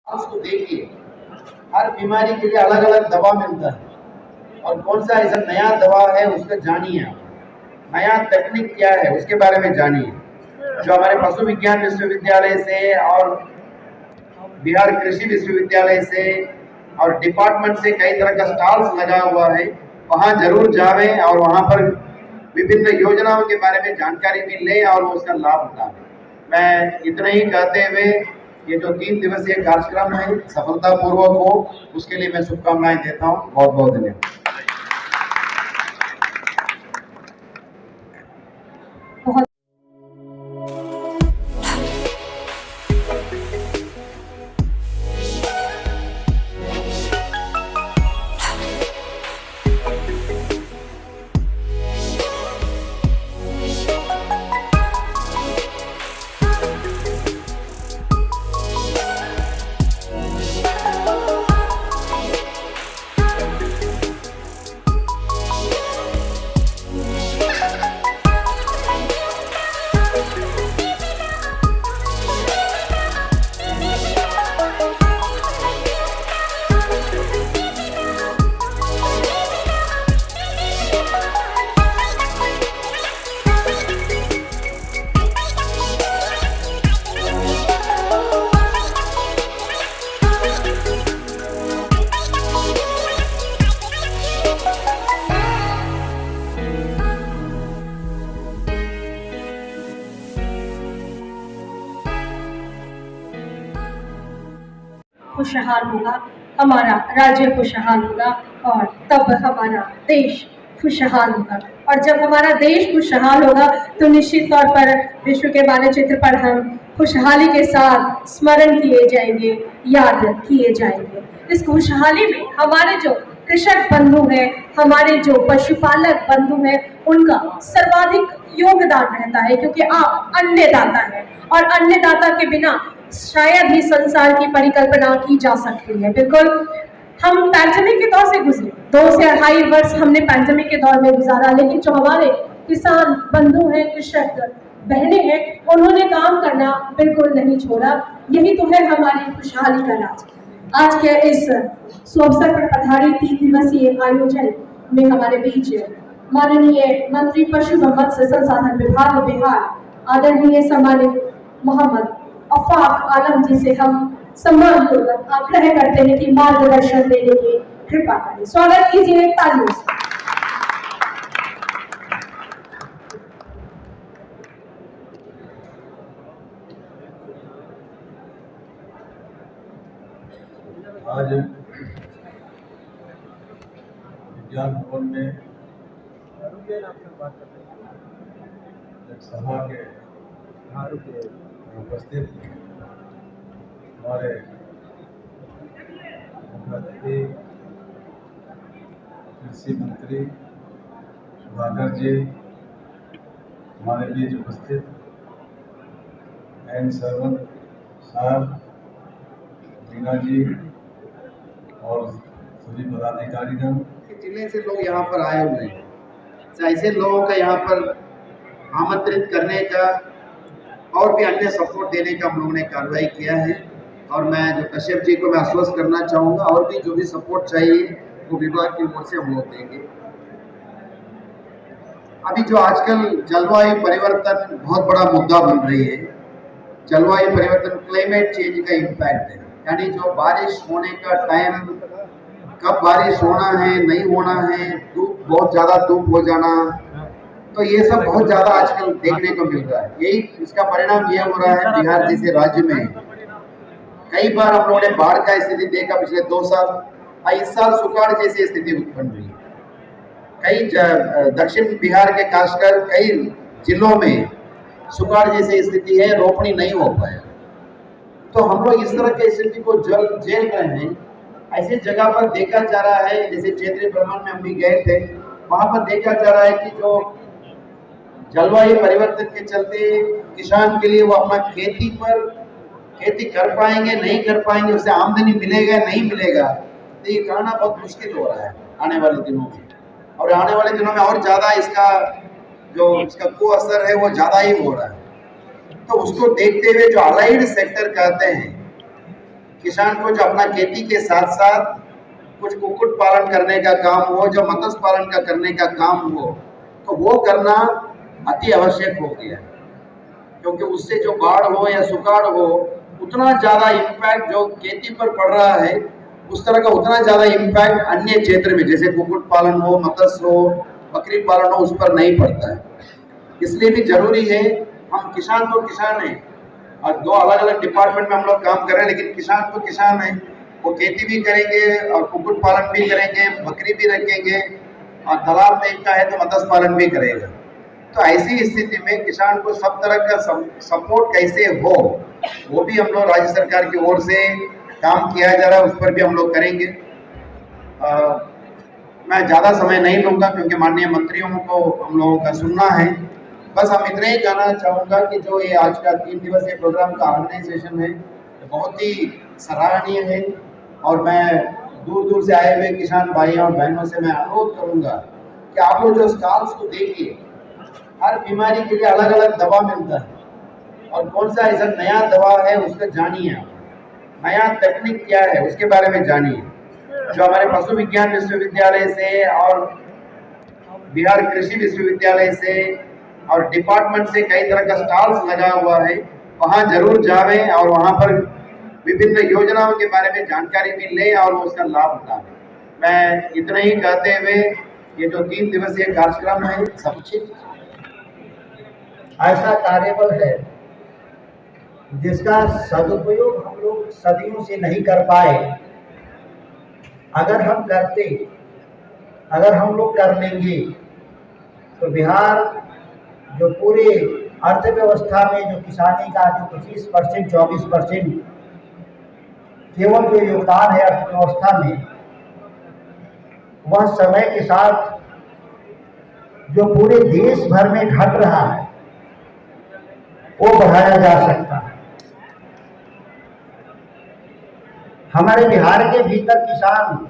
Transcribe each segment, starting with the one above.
उसको देखिए, हर बीमारी के लिए अलग अलग दवा मिलता है और कौन सा ऐसा नया दवा है उसको जानिए। नया तकनीक क्या है उसके बारे में जानिए। जो हमारे पशु विज्ञान विश्वविद्यालय से और बिहार कृषि विश्वविद्यालय से और डिपार्टमेंट से कई तरह का स्टॉल्स लगा हुआ है, वहाँ जरूर जावें और वहाँ पर विभिन्न योजनाओं के बारे में जानकारी भी लें और उसका लाभ उठाएं। मैं इतना ही कहते हुए ये जो 3 दिवसीय कार्यक्रम है सफलतापूर्वक हो, उसके लिए मैं शुभकामनाएं देता हूँ। बहुत बहुत धन्यवाद। खुशहाल होगा, हमारा राज्य खुशहाल होगा और तब हमारा देश खुशहाल होगा। और जब हमारा देश खुशहाल होगा तो निश्चित तौर पर विश्व के मानचित्र पर हम खुशहाली के साथ स्मरण किए जाएंगे, याद किए जाएंगे। इस खुशहाली में हमारे जो कृषक बंधु हैं, हमारे जो पशुपालक बंधु हैं, उनका सर्वाधिक योगदान रहता है, क्योंकि आप अन्नदाता हैं और अन्नदाता के बिना शायद ही संसार की परिकल्पना की जा सकती है। बिल्कुल, हम पैंडेमिक के दौर से गुजरे, 2 से 2.5 वर्ष हमने पैंडेमिक के दौर में गुजारा, लेकिन जो हमारे किसान बंधु हैं, कृषक बहनें हैं, उन्होंने काम करना बिल्कुल नहीं छोड़ा। यही तो है हमारी खुशहाली का राज। आज के इस सुअवसर पर पधारे 3 दिवसीय आयोजन में हमारे बीच माननीय मंत्री पशु व मत्स्य संसाधन विभाग बिहार आदरणीय सम्मानित मोहम्मद अफाक आलम जी से हम सम्मानपूर्वक आग्रह करते हैं कि मार्गदर्शन देने की कृपा करें। स्वागत कीजिए तालियों से। आज विज्ञान भवन में एक सभा के उपस्थित हमारे मुख्यमंत्री कृषि मंत्री सुधाकर जी, हमारे बीच उपस्थित एन सरवन साहब, मीना जी और सभी पदाधिकारीगण। जिले से लोग यहाँ पर आए हुए हैं, ऐसे लोगों का यहाँ पर आमंत्रित करने का और भी अन्य सपोर्ट देने का हम लोगों ने कार्रवाई किया है। और मैं जो कश्यप जी को मैं आश्वस्त करना चाहूँगा, और भी जो भी सपोर्ट चाहिए वो विभाग की ओर से हम लोग देंगे। अभी जो आजकल जलवायु परिवर्तन बहुत बड़ा मुद्दा बन रही है, जलवायु परिवर्तन क्लाइमेट चेंज का इम्पैक्ट है, यानी जो बारिश होने का टाइम, कब बारिश होना है नहीं होना है, धूप बहुत ज़्यादा धूप हो जाना, तो ये सब बहुत ज़्यादा आजकल देखने को मिल रहा है। यही इसका परिणाम ये हो रहा है बिहार जैसे राज्य में कई बार हम लोगों ने बाढ़ का स्थिति देखा पिछले 2 साल, इस साल सुखाड़ जैसी स्थिति उत्पन्न हुई। कई दक्षिण बिहार के खासकर कई जिलों में सुखाड़ जैसी स्थिति है, रोपणी नहीं हो पाया। तो हम लोग इस तरह की स्थिति को झेल रहे हैं। ऐसी जगह पर देखा जा रहा है, जैसे क्षेत्रीय भ्रमण में हम भी गए थे, वहां पर देखा जा रहा है कि जो जलवायु परिवर्तन के चलते किसान के लिए वो अपना खेती कर पाएंगे नहीं कर पाएंगे, उससे आमदनी मिलेगा नहीं मिलेगा, तो ये कहना बहुत मुश्किल हो रहा है आने वाले दिनों में। और आने वाले दिनों में और ज़्यादा इसका जो इसका कुअसर है वो ज़्यादा ही हो रहा है। तो उसको देखते हुए जो अलाइड सेक्टर कहते हैं, किसान को जो अपना खेती के साथ साथ कुछ कुक्कुट पालन करने का काम हो, जो मत्स्य पालन का करने का काम हो, तो वो करना अति आवश्यक हो गया, क्योंकि उससे जो बाढ़ हो या सुखाड़ हो, उतना ज़्यादा इम्पैक्ट जो खेती पर पड़ रहा है उस तरह का उतना ज़्यादा इम्पैक्ट अन्य क्षेत्र में जैसे कुक्कुट पालन हो, मत्स्य हो, बकरी पालन हो, उस पर नहीं पड़ता है। इसलिए भी जरूरी है, हम किसान तो किसान हैं और दो अलग अलग डिपार्टमेंट में हम लोग काम कर रहे हैं, लेकिन किसान तो किसान है, वो खेती भी करेंगे और कुक्कुट पालन भी करेंगे, बकरी भी रखेंगे और तालाब टाइप का है तो मत्स्य पालन भी करेगा। तो ऐसी स्थिति में किसान को सब तरह का सपोर्ट कैसे हो, वो भी हम लोग राज्य सरकार की ओर से काम किया जा रहा है, उस पर भी हम लोग करेंगे। मैं ज़्यादा समय नहीं लूँगा क्योंकि माननीय मंत्रियों को हम लोगों का सुनना है। बस हम इतना ही कहना चाहूँगा कि जो ये आज का 3 दिवसीय प्रोग्राम का ऑर्गेनाइजेशन है बहुत ही सराहनीय है और मैं दूर दूर से आए हुए किसान भाइयों और बहनों से मैं अनुरोध करूँगा कि आप लोग जो स्टॉल्स को देखिए, हर बीमारी के लिए अलग अलग दवा मिलता है और कौन सा ऐसा नया दवा है उसका जानिए, नया तकनीक क्या है उसके बारे में जानिए। जो हमारे पशु विज्ञान विश्वविद्यालय से और बिहार कृषि विश्वविद्यालय से और डिपार्टमेंट से कई तरह का स्टॉल्स लगा हुआ है, वहाँ जरूर जावें और वहाँ पर विभिन्न योजनाओं के बारे में जानकारी भी लें और उसका लाभ उठाएं। मैं इतना ही कहते हुए ये जो 3 दिवसीय कार्यक्रम है समुचित ऐसा कार्यबल है जिसका सदुपयोग हम लोग सदियों से नहीं कर पाए। अगर हम करते, अगर हम लोग कर लेंगे तो बिहार जो पूरे अर्थव्यवस्था में जो किसानी का जो 25% 24% केवल जो योगदान है अर्थव्यवस्था में, वह समय के साथ जो पूरे देश भर में घट रहा है वो बढ़ाया जा सकता है। हमारे बिहार के भीतर किसान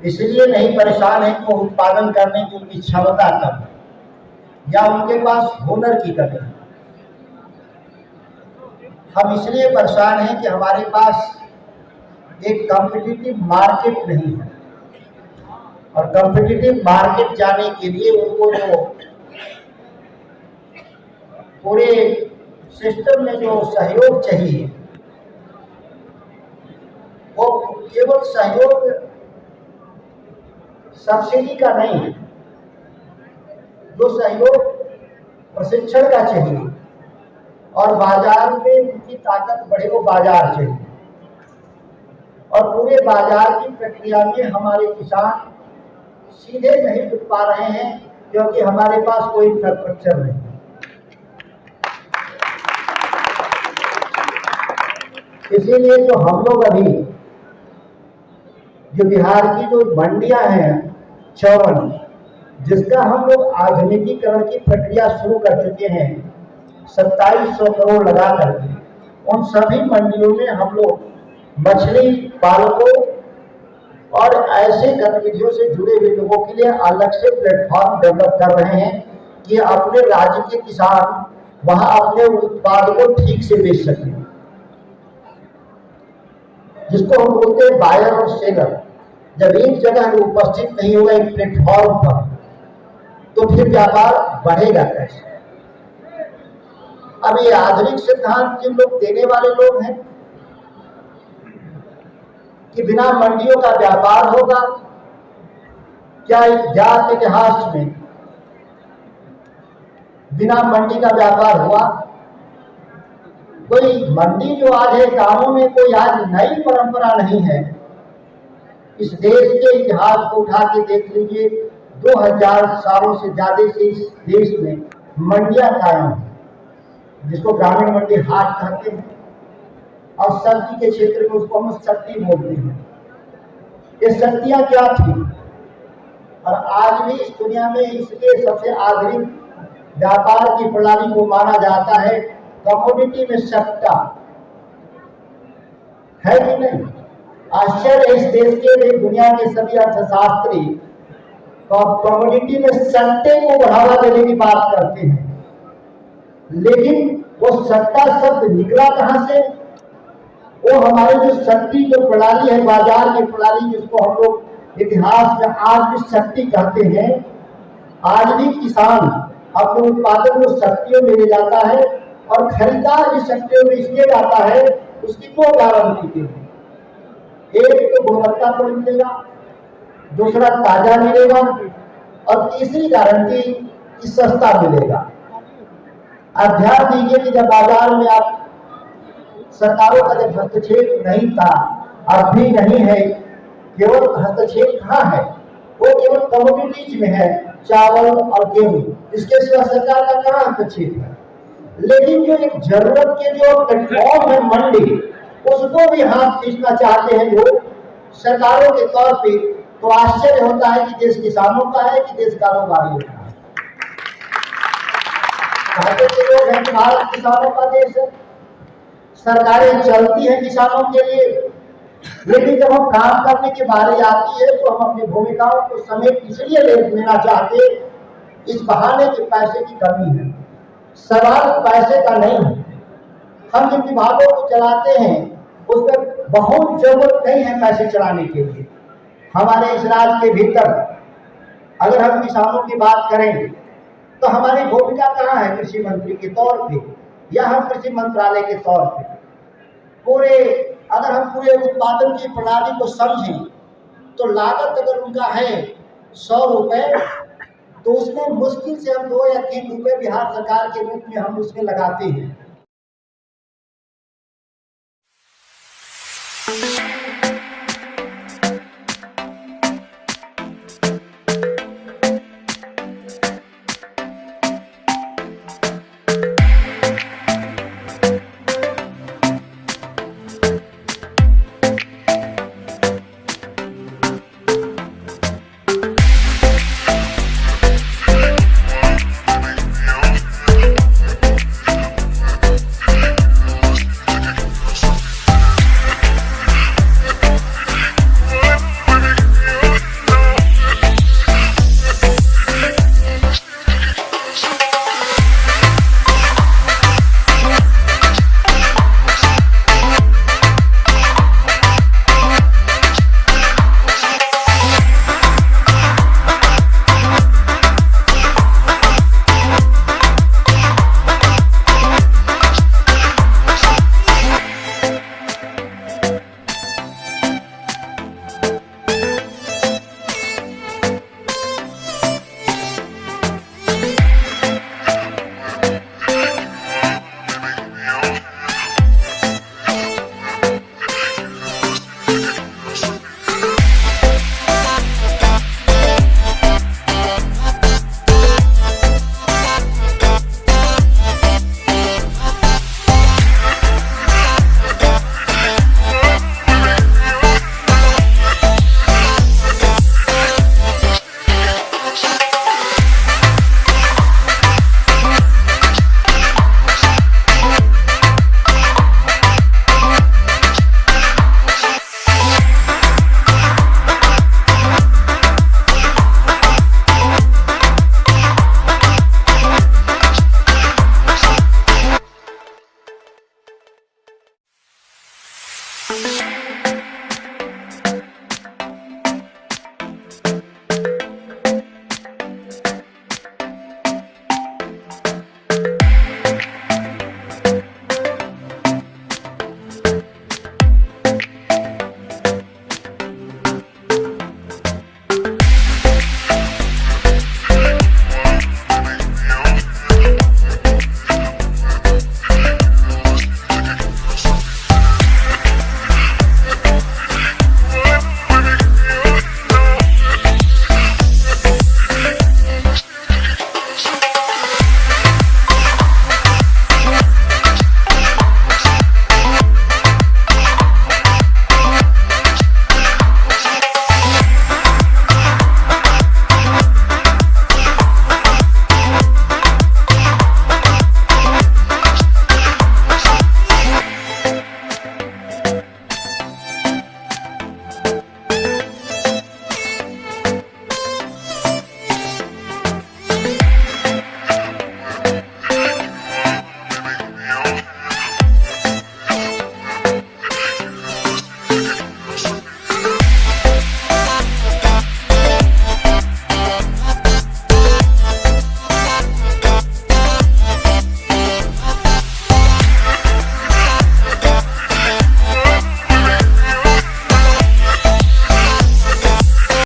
इसलिए नहीं परेशान है कि वो उत्पादन करने की उनकी क्षमता कम है या उनके पास हुनर की कमी है। हम इसलिए परेशान हैं कि हमारे पास एक कॉम्पिटिटिव मार्केट नहीं है और कॉम्पिटिटिव मार्केट जाने के लिए उनको जो पूरे सिस्टम में जो सहयोग चाहिए वो केवल सहयोग सब्सिडी का नहीं है, जो सहयोग प्रशिक्षण का चाहिए और बाजार में उनकी ताकत बढ़े वो बाजार चाहिए। और पूरे बाजार की प्रक्रिया में हमारे किसान सीधे नहीं जुट पा रहे हैं क्योंकि हमारे पास कोई इंफ्रास्ट्रक्चर नहीं। इसीलिए जो हम लोग अभी जो बिहार की जो मंडियां हैं 54, जिसका हम लोग आधुनिकीकरण की प्रक्रिया शुरू कर चुके हैं 2700 करोड़ लगा करके, उन सभी मंडियों में हम लोग मछली पालकों और ऐसे गतिविधियों से जुड़े हुए लोगों के लिए अलग से प्लेटफॉर्म डेवलप कर रहे हैं कि अपने राज्य के किसान वहां अपने उत्पाद को ठीक से बेच सकें, जिसको हम बोलते हैं बायर और सेलर। जब एक जगह उपस्थित नहीं होगा एक प्लेटफॉर्म पर तो फिर व्यापार बढ़ेगा कैसे। अब ये आधुनिक सिद्धांत जिन लोग देने वाले लोग हैं कि बिना मंडियों का व्यापार होगा, क्या जात इतिहास में बिना मंडी का व्यापार हुआ? कोई मंडी जो आज है गांवों में कोई आज नई परंपरा नहीं है। इस देश के इतिहास को उठा के देख लीजिए, 2000 सालों से ज्यादा से इस देश में मंडियां कायम है, जिसको ग्रामीण मंडी हाट कहते हैं और सब्जी के क्षेत्र में उसको हम शक्ति बोलते हैं। ये शक्तियां क्या थी और आज भी इस दुनिया में इसके सबसे आधुनिक व्यापार की प्रणाली को माना जाता है कमोडिटी में सट्टा, है कि नहीं? आश्चर्य, इस देश के दुनिया के सभी अर्थशास्त्री कमोडिटी में सट्टे को बढ़ावा देने की बात करते हैं, लेकिन वो सट्टा शब्द निकला कहां से? वो हमारे जो शक्ति जो प्रणाली है, बाजार की प्रणाली, जिसको हम लोग इतिहास में आज भी शक्ति कहते हैं, आज भी किसान अपने उत्पादन को शक्तियों में ले जाता है और खरीदार जिस शक्तियों में इसलिए जाता है, उसकी दो गारंटी के हैं। एक तो गुणवत्तापूर्ण मिलेगा, दूसरा ताजा मिलेगा और तीसरी गारंटी कि सस्ता मिलेगा। आप ध्यान दीजिए कि जब बाजार में आप सरकारों का जब हस्तक्षेप नहीं था, अब भी नहीं है, केवल हस्तक्षेप कहाँ है, वो केवल कमोडिटीज में है, चावल और गेहूं, इसके सिवा सरकार का कहाँ हस्तक्षेप है। लेकिन जो एक जरूरत के जो प्लेटफॉर्म है मंडी, उसको भी हाथ खींचना चाहते हैं लोग सरकारों के तौर पे, तो आश्चर्य होता है कि देश किसानों का है कि देश कारोबारियों का है। कहते थे लोग हैं कि भारत किसानों का देश है, सरकारें चलती हैं किसानों के लिए, लेकिन जब हम काम करने की बारी आती है तो हम अपनी भूमिकाओं को समेट इसलिए लेना चाहते, इस बहाने के पैसे की कमी है। सवाल पैसे का नहीं है, हम जिन विभागों को चलाते हैं उसमें बहुत जरूरत नहीं है पैसे चलाने के लिए। हमारे इस राज्य के भीतर अगर हम किसानों की बात करें तो हमारी भूमिका कहाँ है, कृषि मंत्री के तौर पे या हम कृषि मंत्रालय के तौर पे। अगर हम पूरे उत्पादन की प्रणाली को समझें तो लागत अगर उनका है 100 रुपए, तो उसमें मुश्किल से हम 2 या 3 रुपए बिहार सरकार के रूप में हम उसमें लगाते हैं।